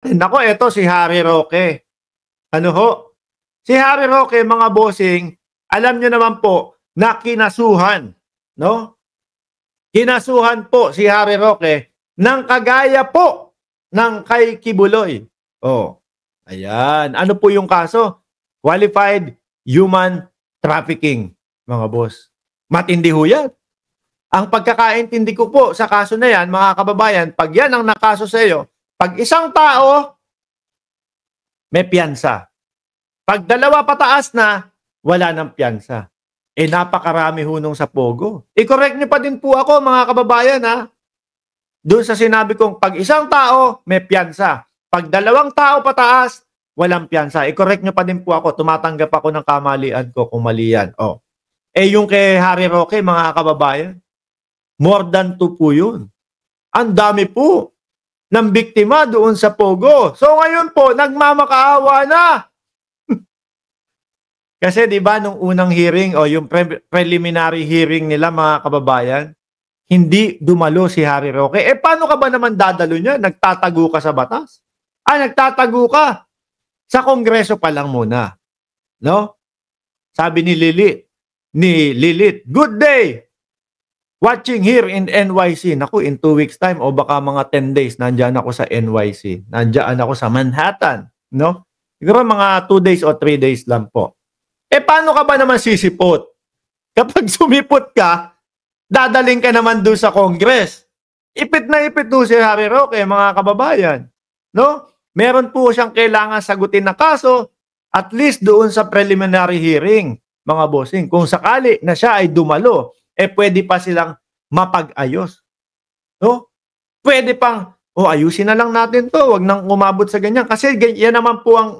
Nako, eto si Harry Roque. Ano ho? Si Harry Roque, mga bossing, alam niyo naman po na kinasuhan, no? Kinasuhan po si Harry Roque ng kagaya po ng kay Kibuloy. Oh, ayan. Ano po yung kaso? Qualified human trafficking, mga boss. Matindi ho yan. Ang pagkakaintindi ko po sa kaso na yan, mga kababayan, pag yan ang nakaso sa iyo, pag isang tao, may piyansa. Pag dalawa pataas na, wala ng piyansa. Napakarami hunong sa Pogo. I-correct niyo pa din po ako, mga kababayan, ha? Doon sa sinabi kong pag isang tao, may piyansa. Pag dalawang tao pataas, walang piyansa. I-correct niyo pa din po ako. Tumatanggap ako ng kamalian ko kung mali yan. Oh. Yung kay Harry Roque, mga kababayan, more than 2 po yun. Ang dami po ng biktima doon sa Pogo. So ngayon po, nagmamakaawa na. Kasi 'di ba nung unang hearing o yung preliminary hearing nila, mga kababayan, hindi dumalo si Harry Roque. Paano ka ba naman dadalo niya? Nagtatago ka sa batas? Nagtatago ka sa Kongreso pa lang muna. No? Sabi ni Lilith, good day! Watching here in NYC. Naku, in 2 weeks time o baka mga 10 days, nandiyan ako sa NYC. Nandiyan ako sa Manhattan. No? Siguro mga 2 days o 3 days lang po. Paano ka ba naman sisipot? Kapag sumipot ka, dadaling ka naman doon sa Congress. Ipit na ipit doon si Harry Roque, mga kababayan. No? Meron po siyang kailangan sagutin na kaso, at least doon sa preliminary hearing, mga bossing. Kung sakali na siya ay dumalo, pwede pa silang mapag-ayos. No? Pwede pang, ayusin na lang natin to, wag nang umabot sa ganyan. Kasi yan naman po ang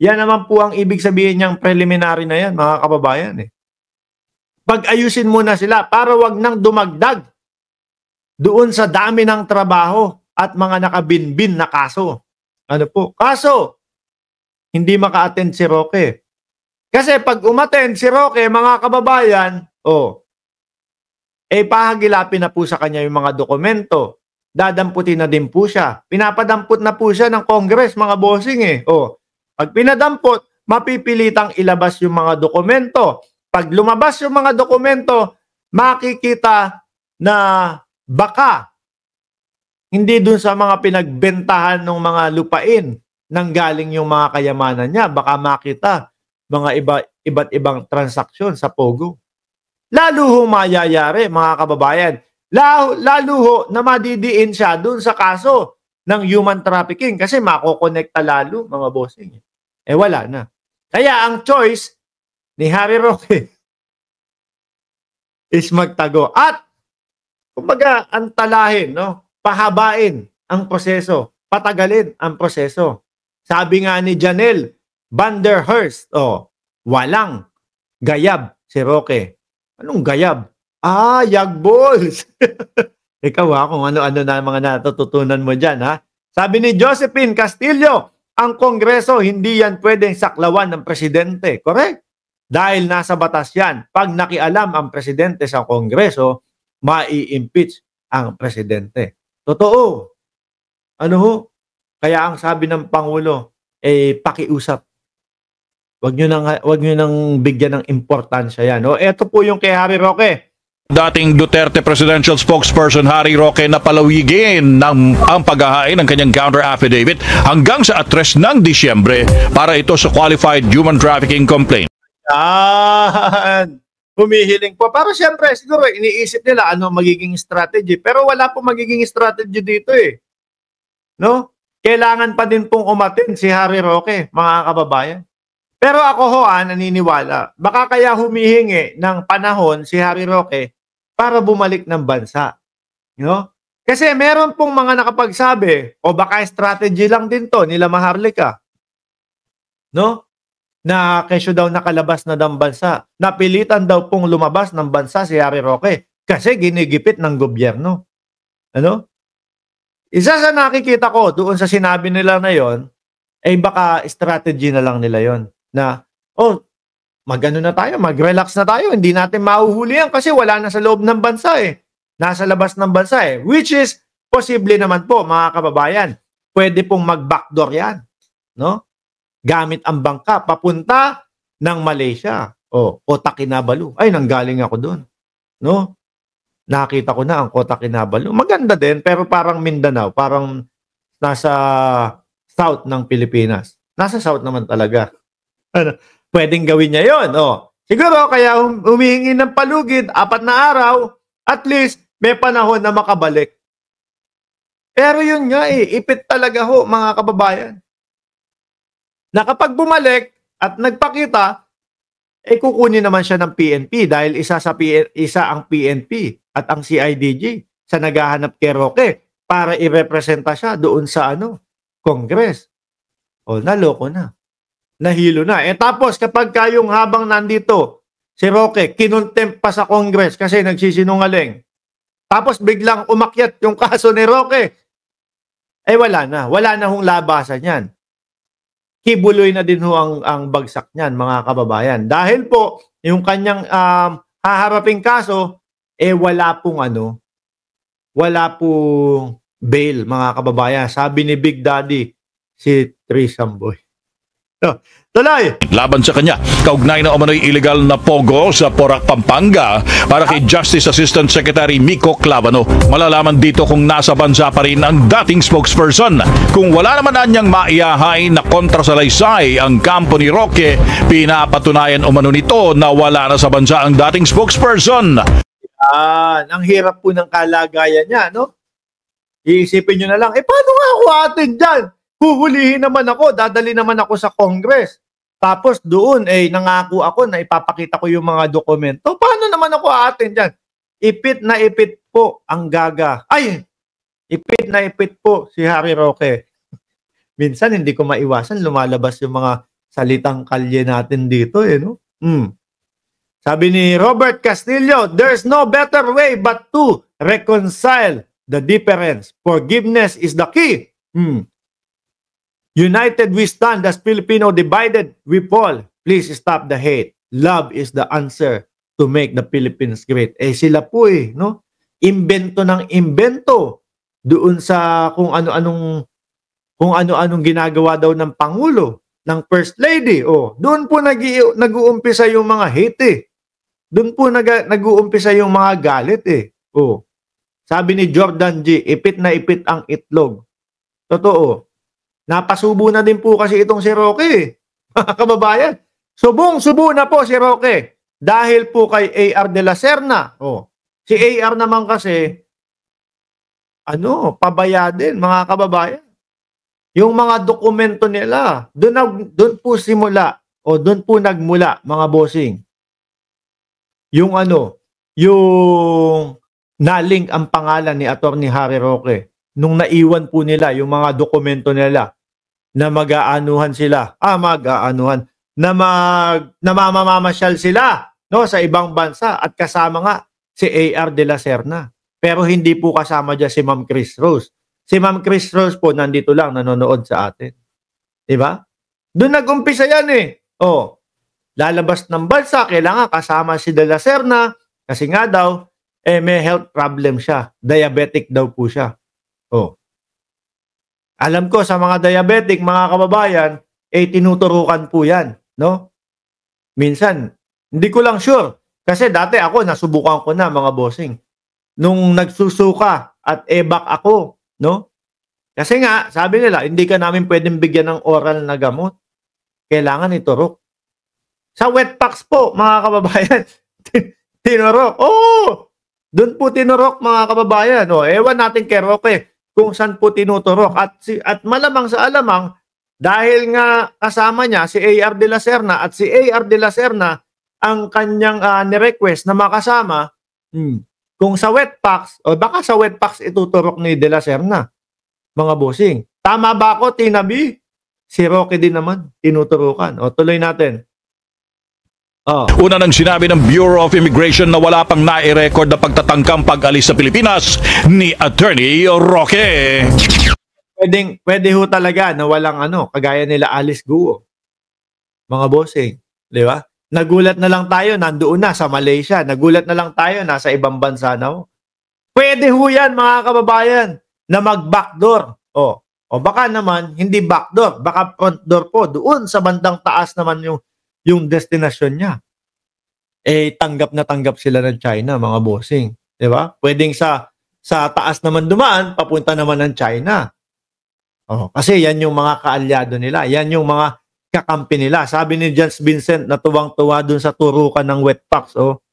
yan naman po ang ibig sabihin niyang preliminary na yan, mga kababayan. Pag-ayusin muna sila para wag nang dumagdag doon sa dami ng trabaho at mga nakabinbin na kaso. Ano po? Kaso, hindi maka-attend si Roque. Kasi pag umattend si Roque, mga kababayan, pahagilapin na po sa kanya yung mga dokumento. Dadamputin na din po siya. Pinapadampot na po siya ng Congress, mga bossing. Pag pinadampot, mapipilitang ilabas yung mga dokumento. Pag lumabas yung mga dokumento, makikita na baka hindi dun sa mga pinagbentahan ng mga lupain nang galing yung mga kayamanan niya. Baka makita mga iba't ibang transaksyon sa Pogo. Lalo ho mayayari, mga kababayan. Lalo ho na madidiin siya dun sa kaso ng human trafficking kasi makokonekta lalo, mga bossing. Wala na. Kaya ang choice ni Harry Roque is magtago. At, kumbaga, antalahin, pahabain ang proseso, patagalin ang proseso. Sabi nga ni Janelle Van der Hearst, walang gayab si Roque. Anong gayab? Yagballs. Ikaw kung ano-ano na mga natututunan mo dyan, ha? Sabi ni Josephine Castillo, ang Kongreso, hindi yan pwedeng saklawan ng presidente. Correct? Dahil nasa batas yan. Pag nakialam ang presidente sa Kongreso, mai-impeach ang presidente. Totoo. Ano ho? Kaya ang sabi ng Pangulo, pakiusap. Wag nyo nang bigyan ng importansya yan. Ito po yung kay Harry Roque. Dating Duterte Presidential Spokesperson Harry Roque na palawigin ang paghahain ng kanyang counter affidavit hanggang sa 3 ng Disyembre para ito sa Qualified Human Trafficking Complaint. Humihiling po. Pero siyempre, siguro iniisip nila ano magiging strategy. Pero wala po magiging strategy dito No? Kailangan pa din pong umatin si Harry Roque, mga kababayan. Pero ako naniniwala. Baka kaya humihingi ng panahon si Harry Roque para bumalik ng bansa. Kasi meron pong mga nakapagsabi, o baka strategy lang din to nila Maharlika. Na kesyo daw nakalabas na ng bansa. Napilitan daw pong lumabas ng bansa si Harry Roque kasi ginigipit ng gobyerno. Isa sa nakikita ko doon sa sinabi nila na yon, baka strategy na lang nila yon na, magano na tayo, mag-relax na tayo, hindi natin mahuhuli yan kasi wala na sa loob ng bansa Nasa labas ng bansa Which is, posible naman po, mga kababayan. pwede pong mag-backdoor yan, no? Gamit ang bangka papunta ng Malaysia o Kota Kinabalu. Ay, nanggaling ako doon, no? Nakita ko na ang Kota Kinabalu. Maganda din, pero parang Mindanao, parang nasa south ng Pilipinas. Nasa south naman talaga. Ano, pwedeng gawin niya yon. Siguro, kaya humihingi ng palugid, 4 na araw, at least may panahon na makabalik. Pero yun nga ipit talaga ho, mga kababayan. Na kapag bumalik at nagpakita, kukunin naman siya ng PNP dahil isa ang PNP at ang CIDG sa naghahanap kay Roque para irepresenta siya doon sa Congress. Naloko na. Nahilo na. Tapos kapag kayong habang nandito si Roque, kinontempt pa sa Congress kasi nagsisinungaling. Tapos biglang umakyat yung kaso ni Roque. Wala na. Wala na hong labasan yan. Kibuloy na din ho ang bagsak niyan, mga kababayan. Dahil po, yung kanyang haharaping kaso, wala pong bail, mga kababayan. Sabi ni Big Daddy, si Trisamboy. Tuloy! Laban sa kanya, kaugnay na umano'y illegal na pogo sa Porac, Pampanga para kay Justice Assistant Secretary Miko Clavano. Malalaman dito kung nasa bansa pa rin ang dating spokesperson. Kung wala naman anyang maiyahay na kontrasalaysay ang kampo ni Roque, pinapatunayan umano nito na wala na sa bansa ang dating spokesperson. Ang hirap po ng kalagayan niya, no? Iisipin nyo na lang, paano nga ako atin dyan? Huhulihin naman ako, dadali naman ako sa Congress. Tapos doon, nangako ako na ipapakita ko yung mga dokumento. Paano naman ako atin dyan? Ipit na ipit po ang gaga. Ipit na ipit po si Harry Roque. Minsan hindi ko maiwasan, lumalabas yung mga salitang kalye natin dito, no? Sabi ni Robert Castillo, there's no better way but to reconcile the difference. Forgiveness is the key. United we stand, as Filipino divided we fall. Please stop the hate. Love is the answer to make the Philippines great. Sila po no? Imbento ng imbento doon sa kung ano-anong ginagawa daw ng Pangulo, ng First Lady. Doon po nag-uumpisa yung mga hate. Doon po nag-uumpisa yung mga galit. Sabi ni Jordan G, ipit na ipit ang itlog. Totoo. Napasubo na din po kasi itong si Roque, mga kababayan. Subong-subo na po si Roque dahil po kay A.R. de la Serna. Si A.R. naman kasi, pabaya din, mga kababayan. Yung mga dokumento nila, doon po simula, doon po nagmula, mga bossing. Yung yung nalink ang pangalan ni Atty. Harry Roque nung naiwan po nila yung mga dokumento nila na mag-aanuhan sila, na mamamasyal sila sa ibang bansa at kasama nga si A.R. de la Serna. Pero hindi po kasama dyan si Ma'am Chris Rose. Si Ma'am Chris Rose po nandito lang nanonood sa atin. Diba? Doon nag-umpisa yan lalabas ng bansa, kailangan kasama si de la Serna kasi nga daw, may health problem siya. Diabetic daw po siya. Alam ko sa mga diabetic, mga kababayan, tinuturukan po yan, no? Minsan, hindi ko lang sure. Kasi dati ako, nasubukan ko na, mga bossing. Nung nagsusuka at ebak ako, no? Kasi nga, sabi nila, hindi ka namin pwedeng bigyan ng oral na gamot. Kailangan iturok. Sa wetpacks po, mga kababayan, tinurok. Doon po tinurok, mga kababayan. Ewan natin kay Roque kung saan po tinuturok. At malamang sa alamang, dahil nga kasama niya si A.R. de la Serna at si A.R. de la Serna ang kanyang ni-request na makasama, kung sa wetpacks, baka sa wetpacks ituturok ni de la Serna, mga bossing. Tama ba ako, Tina B? Si Roque din naman, tinuturukan. Tuloy natin. Una nang sinabi ng Bureau of Immigration na wala pang nai-record na pagtatangkang pag-alis sa Pilipinas ni Attorney Roque. Pwede ho talaga na walang kagaya nila Alice Guo. Mga bossing, di ba? Nagulat na lang tayo, nandoon na sa Malaysia. Nagulat na lang tayo, nasa ibang bansa na ho. Pwede ho yan, mga kababayan, na mag-backdoor. O baka naman, hindi backdoor, baka front door po. Doon sa bandang taas naman yung destinasyon niya. Eh, tanggap na tanggap sila ng China, mga bossing. Di ba? Pwedeng sa taas naman dumaan, papunta naman ng China. Oh, kasi yan yung mga kaalyado nila. Yan yung mga kakampi nila. Sabi ni Jens Vincent na tuwang-tuwa dun sa turukan ng Wetpacks. Oh.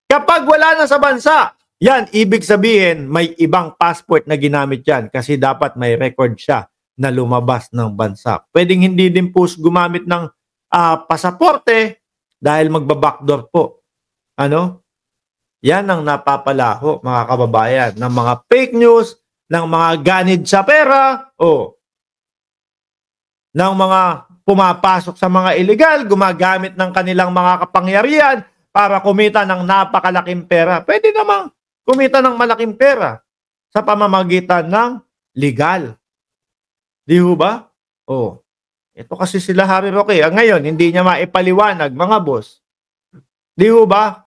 Kapag wala na sa bansa, yan, ibig sabihin, may ibang passport na ginamit yan kasi dapat may record siya na lumabas ng bansa. Pwedeng hindi din po gumamit ng pasaporte dahil magbabackdoor po. Ano? Yan ang napapalaho, mga kababayan, ng mga fake news, ng mga ganid sa pera, ng mga pumapasok sa mga illegal, gumagamit ng kanilang mga kapangyarihan para kumita ng napakalaking pera. Pwede namang kumita ng malaking pera sa pamamagitan ng legal. Di ho ba? Ito kasi sila Harry Roque. Ngayon, hindi niya maipaliwanag, mga boss. Di ho ba?